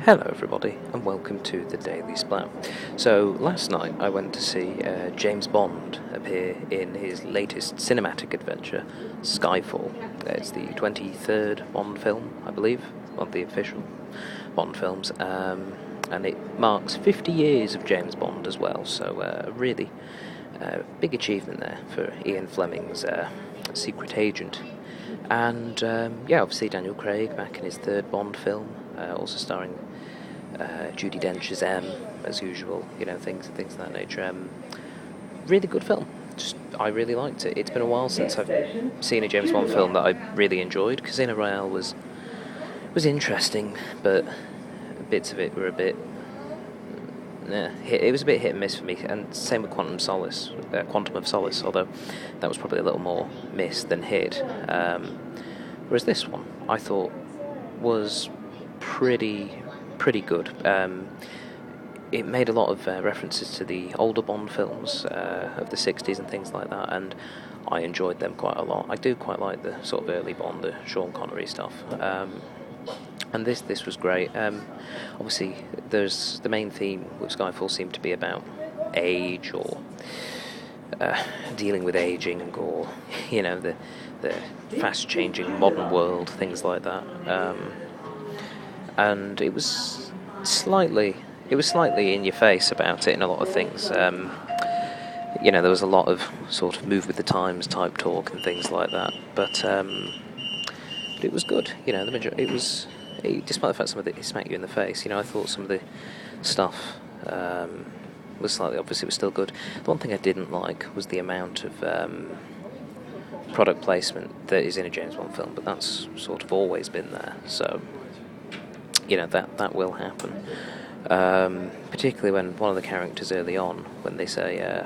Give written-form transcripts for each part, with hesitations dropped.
Hello everybody and welcome to the Daily Splatt. So last night I went to see James Bond appear in his latest cinematic adventure, Skyfall. It's the 23rd Bond film, I believe, of the official Bond films, and it marks 50 years of James Bond as well, so a really big achievement there for Ian Fleming's Secret Agent. And obviously Daniel Craig back in his third Bond film, also starring Judi Dench as M, as usual, things of that nature. Really good film. I really liked it. It's been a while since I've seen a James Bond film that I really enjoyed. Casino Royale was interesting, but bits of it were a bit. It was a bit hit and miss for me, and same with Quantum of Solace, although that was probably a little more miss than hit. Whereas this one, I thought, was pretty good. It made a lot of references to the older Bond films of the 60s and things like that, and I enjoyed them quite a lot. I do quite like the sort of early Bond, the Sean Connery stuff. And this was great. Obviously, there's the main theme with Skyfall seemed to be about age or dealing with aging, or the fast-changing modern world, things like that. And it was slightly in your face about it in a lot of things. There was a lot of sort of move with the times type talk and things like that, but it was good. Despite the fact some of it smacked you in the face, I thought some of the stuff was slightly obvious. It was still good. The one thing I didn't like was the amount of product placement that is in a James Bond film, but that's sort of always been there, so that will happen. Particularly when one of the characters early on, when they say,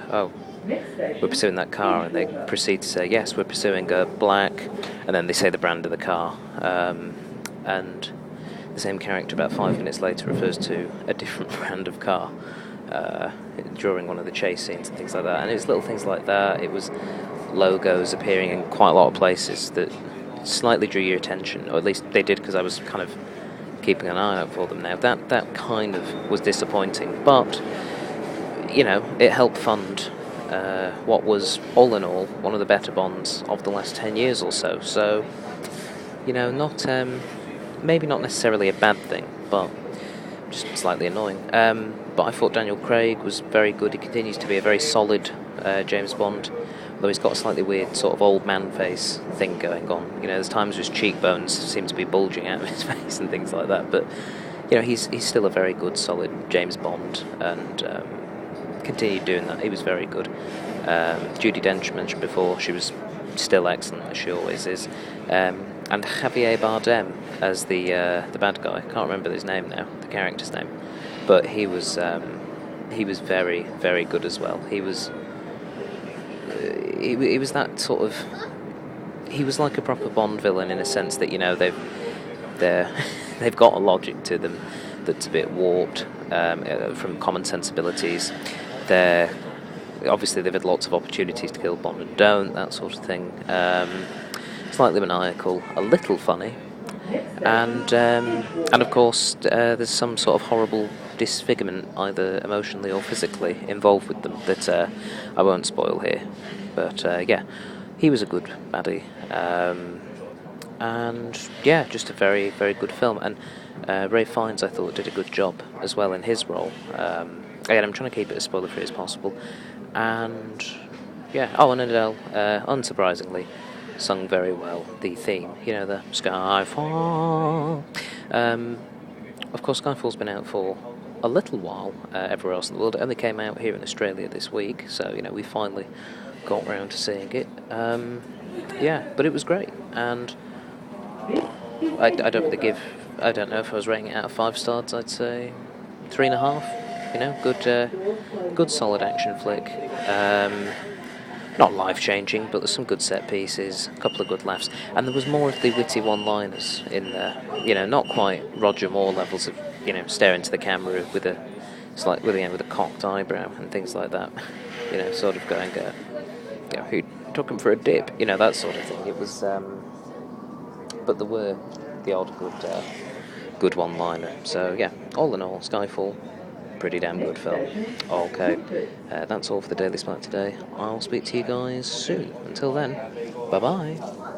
we're pursuing that car, and they proceed to say, yes, we're pursuing a black, and then they say the brand of the car, and the same character about 5 minutes later refers to a different brand of car during one of the chase scenes and things like that. And it was little things like that. It was logos appearing in quite a lot of places that slightly drew your attention, or at least they did, because I was kind of keeping an eye out for them now. That kind of was disappointing, but it helped fund what was, all in all, one of the better Bonds of the last 10 years or so. So, not maybe not necessarily a bad thing, but just slightly annoying. But I thought Daniel Craig was very good. He continues to be a very solid James Bond, though he's got a slightly weird sort of old man face thing going on. There's times his cheekbones seem to be bulging out of his face and things like that. But he's still a very good, solid James Bond, and continued doing that. He was very good. Judi Dench mentioned before; she was still excellent, as she always is. And Javier Bardem as the bad guy. I can't remember his name now, the character's name, but he was very, very good as well. He was that sort of. He was like a proper Bond villain in a sense that they've got a logic to them that's a bit warped from common sensibilities. Obviously they've had lots of opportunities to kill Bond and don't, that sort of thing. Slightly maniacal, a little funny, and of course there's some sort of horrible disfigurement, either emotionally or physically, involved with them that I won't spoil here. But he was a good baddie, and just a very, very good film. And Ray Fiennes, I thought, did a good job as well in his role. Again, I'm trying to keep it as spoiler-free as possible. And and Adele, unsurprisingly, sung very well the theme, the Skyfall. Of course, Skyfall's been out for a little while everywhere else in the world. It only came out here in Australia this week, so we finally got round to seeing it. But it was great, and I don't know if I was rating it out of 5 stars. I'd say 3.5. Good solid action flick. Not life-changing, but there's some good set pieces, a couple of good laughs, and there was more of the witty one-liners in there. Not quite Roger Moore levels of staring to the camera with a cocked eyebrow and things like that. Sort of going, who took him for a dip? That sort of thing. It was, but there were the odd good good one-liner. So yeah, all in all, Skyfall, pretty damn good film. Okay, that's all for the Daily Splatt today. I'll speak to you guys soon. Until then, bye-bye.